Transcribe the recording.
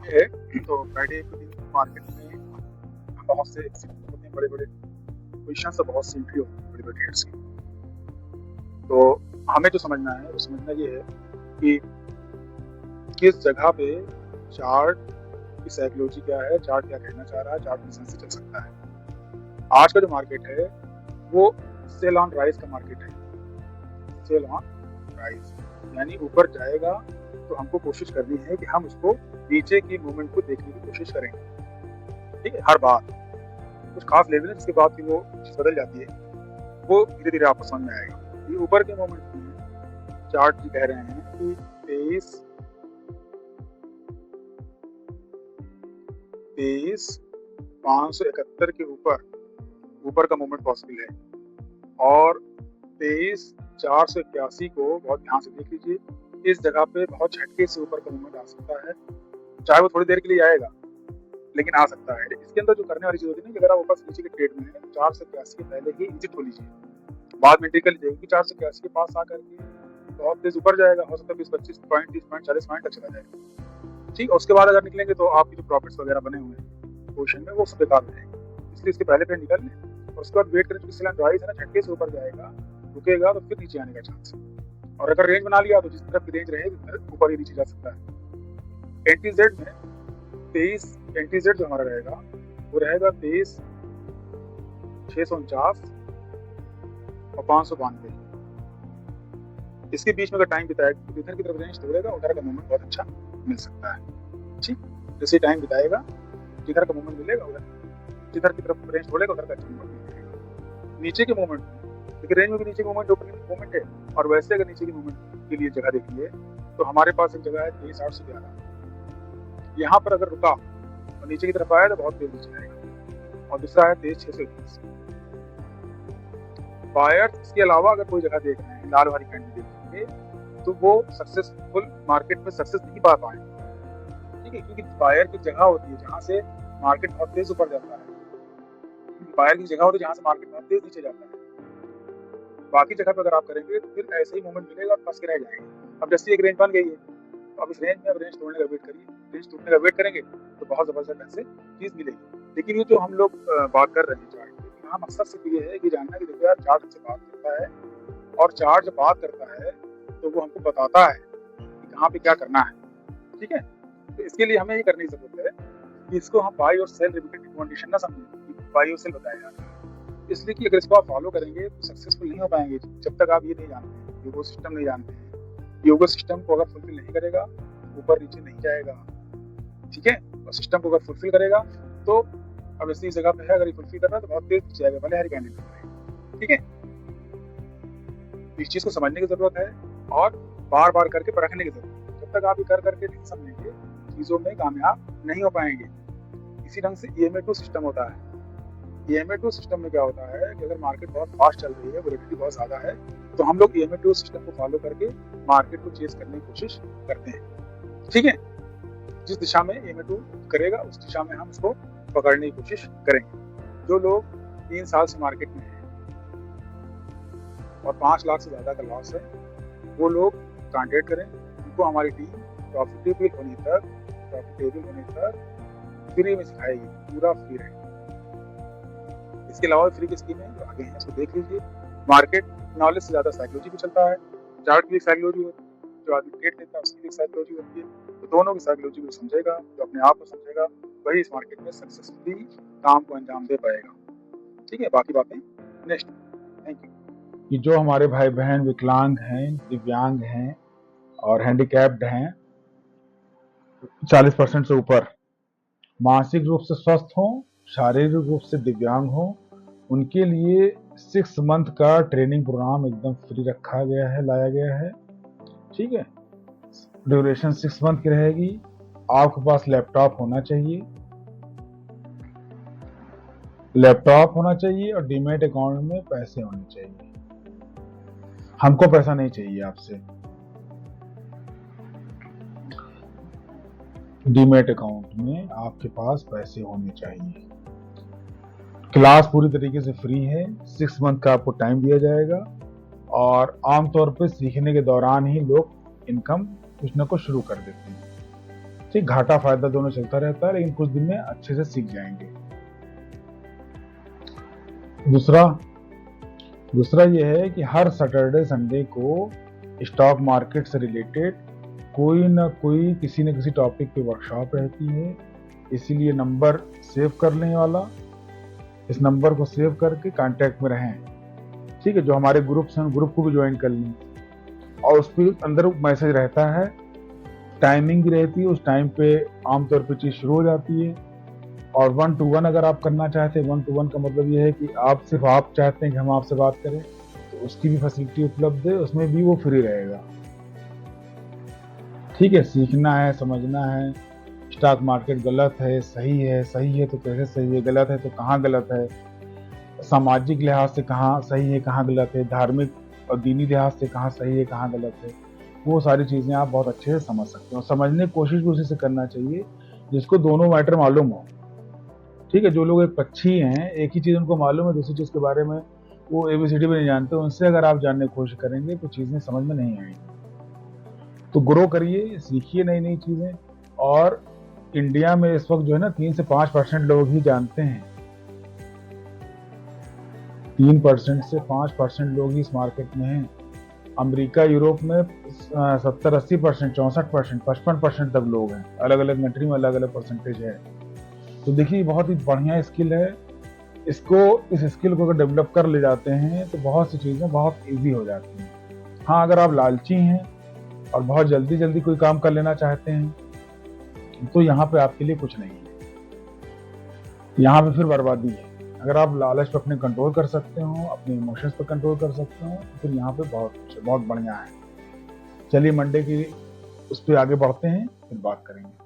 ये है तो फ्राइडे के दिन मार्केट में बहुत से एग्जिट होते हैं, बड़े बड़े पोजिशन से बहुत सी एंट्री होती है बड़े बड़े ट्रेड्स की। तो हमें जो समझना है वो समझना ये है कि किस जगह पे चार्ट की साइकोलॉजी क्या है, चार्ट क्या कहना चाह रहा है, चार्ट किस से चल सकता है। आज का जो मार्केट है वो सेल ऑन राइज का मार्केट है। सेल ऑन राइज यानी ऊपर जाएगा तो हमको कोशिश करनी है कि हम उसको नीचे की मूवमेंट को देखने की कोशिश करेंगे। ठीक है, हर बार कुछ खास लेवल है जिसके बाद फिर वो चीज बदल जाती है, वो धीरे धीरे आपको समझ में आएगा। ये ऊपर के मोमेंट में चार्ट जी कह रहे हैं कि 23,571 के ऊपर का मूवमेंट पॉसिबल है, और 23,481 को बहुत ध्यान से देख लीजिए। इस जगह पे बहुत झटके से ऊपर का मूवमेंट आ सकता है, चाहे वो थोड़ी देर के लिए आएगा लेकिन आ सकता है। इसके अंदर जो करने वाली चीज होती है ना कि अगर आप ऊपर से नीचे के ट्रेड में है 481 के पहले ही एग्जिट हो लीजिए, बाद में एंट्री कर लीजिए, क्योंकि 481 के पास आकर के बहुत तेज ऊपर जाएगा, हो सकता है 20-25 पॉइंट 30 पॉइंट 40 पॉइंट तक चला जाएगा। ठीक, और उसके बाद अगर निकलेंगे तो आपकी जो प्रॉफिट्स वगैरह बने हुए हैं पोजीशन में वो सब बेकार हो जाएंगे। इसलिए इसके पहले पे निकल लें और उसके बाद वेट करें, सेल एंड राइज है ना, झटके से ऊपर जाएगा, रुकेगा तो फिर नीचे आने का चांस है। और अगर रेंज बना लिया तो जिस तरफ की रेंज रहेगी उधर ऊपर ही नीचे जा सकता है। एंटीजेड में 23 एंटीजेड जो हमारा रहेगा वो रहेगा 23,649 और 592। इसके बीच में अगर टाइम बिताएगा तो इधर की तरफ रेंज तोड़ेगा, उधर का मूवमेंट बहुत अच्छा मिल सकता है। ठीक, जैसे टाइम बिताएगा जिधर का मूवमेंट मिलेगा उधर, जिधर की तरफ रेंज तोड़ेगा उधर का मूवमेंट मिलेगा। नीचे के मूवमेंट लेकिन रेंज में भी नीचे के मूवमेंट ऊपर की मूवमेंट है, और वैसे अगर नीचे की मूवमेंट के लिए जगह देखिए तो हमारे पास एक जगह है 23,811। यहाँ पर अगर रुका और नीचे की तरफ आया तो बहुत तेज नीचे जाएगा, और दूसरा है 23,621। बायर्स इसके अलावा अगर कोई जगह देख रहे हैं लाल वाली कैंडल देखेंगे तो वो सक्सेसफुल मार्केट में सक्सेस नहीं पा पाए। ठीक है, क्योंकि बायर की जगह होती है जहाँ से मार्केट बहुत तेज ऊपर जाता है, बायर की जगह होती है जहाँ से मार्केट बहुत तेज नीचे जाता है। बाकी जगह पे अगर आप करेंगे तो फिर ऐसे ही मूवमेंट मिलेगा और फंस के रह जाएंगे। अब जैसे एक रेंज बन गई है तो अब इस रेंज में अब रेंज तोड़ने का वेट करिए, रेंज टूटने का वेट करेंगे तो बहुत जबरदस्त ऐसे चीज मिलेगी। लेकिन ये जो हम लोग बात कर रहे हैं चार्ट की, यहाँ मकसद सिर्फ ये है कि जानना कि देखो यार चार्ट हमसे बात करता है, और चार्ट जब बात करता है तो वो हमको बताता है कि कहाँ पे क्या करना है। ठीक है, तो इसके लिए हमें ये करने की जरूरत है कि इसको हम बाई और सेल रिकमेंडेशन ना समझें कि बाई और सेल बताया जा रहा है, इसलिए कि अगर इसको आप फॉलो करेंगे तो सक्सेसफुल नहीं हो पाएंगे जब तक आप ये नहीं जानते हैं, योगो सिस्टम नहीं जानते हैं। योगो सिस्टम को अगर फुलफिल नहीं करेगा ऊपर नीचे नहीं जाएगा। ठीक है, और सिस्टम को अगर फुलफिल करेगा तो अब इसी जगह पे है, अगर ये फुलफिल कर रहा है तो बहुत तेज जाएगा, भले हरी कैंडल करेगा। ठीक है, इस चीज को समझने की जरूरत है और बार बार करके परखने की जरूरत है। जब तक आप ये कर करके नहीं समझेंगे चीजों में कामयाब नहीं हो पाएंगे। इसी ढंग से EMA2 सिस्टम होता है। EMA2 सिस्टम में क्या होता है कि अगर मार्केट बहुत फास्ट चल रही है, वोलेटिलिटी बहुत ज्यादा है, तो हम लोग EMA2 सिस्टम को फॉलो करके मार्केट को चेस करने की कोशिश करते हैं। ठीक है, जिस दिशा में EMA2 करेगा उस दिशा में हम उसको पकड़ने की कोशिश करेंगे। जो लोग 3 साल से मार्केट में हैं और 5 लाख से ज्यादा का लॉस है, वो लोग कांटेक्ट करें, उनको हमारी टीम प्रॉफिटेबल होने तक फ्री में सिखाएगी, पूरा फ्री रहेगा। इसके अलावा फ्री की स्कीम है जो आगे है, उसको देख लीजिए। मार्केट नॉलेज से ज्यादा साइकोलॉजी भी चलता है, चार्ट की साइकोलॉजी होती है, जो आदमी ट्रेड लेता है उसकी भी साइकोलॉजी होती है। तो दोनों की साइकोलॉजी को समझेगा, जो अपने आप को समझेगा वही इस मार्केट में सक्सेसफुली काम को अंजाम दे पाएगा। ठीक है, बाकी बातें नेक्स्ट। Thank you. कि जो हमारे भाई बहन विकलांग हैं, दिव्यांग हैं और हैंडीकैप्ड हैं, 40% से ऊपर, मानसिक रूप से स्वस्थ हों, शारीरिक रूप से दिव्यांग हों, उनके लिए 6 मंथ का ट्रेनिंग प्रोग्राम एकदम फ्री रखा गया है, लाया गया है। ठीक है, ड्यूरेशन 6 मंथ की रहेगी। आपके पास लैपटॉप होना चाहिए, और डीमैट अकाउंट में पैसे होने चाहिए। हमको पैसा नहीं चाहिए आपसे, डीमैट अकाउंट में आपके पास पैसे होने चाहिए। क्लास पूरी तरीके से फ्री है, 6 मंथ का आपको टाइम दिया जाएगा, और आमतौर पर सीखने के दौरान ही लोग इनकम कुछ ना कुछ शुरू कर देते हैं। ठीक, घाटा फायदा दोनों चलता रहता है, लेकिन कुछ दिन में अच्छे से सीख जाएंगे। दूसरा ये है कि हर सैटरडे संडे को स्टॉक मार्केट से रिलेटेड कोई ना कोई किसी न किसी टॉपिक पे वर्कशॉप रहती है, इसीलिए नंबर सेव कर लेने वाला, इस नंबर को सेव करके कांटेक्ट में रहें, ठीक है। जो हमारे ग्रुप्स हैं, ग्रुप को भी ज्वाइन कर लें, और उस पर अंदर मैसेज रहता है, टाइमिंग भी रहती है, उस टाइम पे आमतौर पे चीज़ शुरू हो जाती है। और 1 to 1 अगर आप करना चाहते हैं, 1 to 1 का मतलब ये है कि सिर्फ आप चाहते हैं कि हम आपसे बात करें, तो उसकी भी फैसिलिटी उपलब्ध है, उसमें भी वो फ्री रहेगा, ठीक है। सीखना है, समझना है, स्टॉक मार्केट गलत है, सही है तो कैसे सही है, गलत है तो कहाँ गलत है, सामाजिक लिहाज से कहाँ सही है कहाँ गलत है, धार्मिक और दीनी लिहाज से कहाँ सही है कहाँ गलत है, वो सारी चीज़ें आप बहुत अच्छे से समझ सकते हो। समझने की कोशिश भी उसी से करना चाहिए जिसको दोनों मैटर मालूम हो, ठीक है। जो लोग एक पक्षी हैं, एक ही चीज़ उनको मालूम है, दूसरी चीज़ के बारे में वो ABCD भी नहीं जानते, उनसे अगर आप जानने की कोशिश करेंगे तो चीज़ें समझ में नहीं आएंगी। तो ग्रो करिए, सीखिए नई नई चीज़ें। और इंडिया में इस वक्त जो है ना 3 से 5% लोग ही जानते हैं, 3% से 5% लोग ही इस मार्केट में हैं। अमेरिका, यूरोप में 70-80%, 64%, 55% तक लोग हैं। अलग अलग कंट्री में अलग अलग परसेंटेज है। तो देखिए, बहुत ही बढ़िया स्किल है, इस स्किल को अगर डेवलप कर ले जाते हैं तो बहुत सी चीज़ें बहुत ईजी हो जाती हैं। हाँ, अगर आप लालची हैं और बहुत जल्दी कोई काम कर लेना चाहते हैं तो यहाँ पे आपके लिए कुछ नहीं है, यहाँ पे फिर बर्बादी है। अगर आप लालच पे अपने कंट्रोल कर सकते हो, अपने इमोशंस पे कंट्रोल कर सकते हो, तो फिर यहाँ पे बहुत कुछ है, बहुत बढ़िया है। चलिए मंडे की उस पर आगे बढ़ते हैं, फिर बात करेंगे।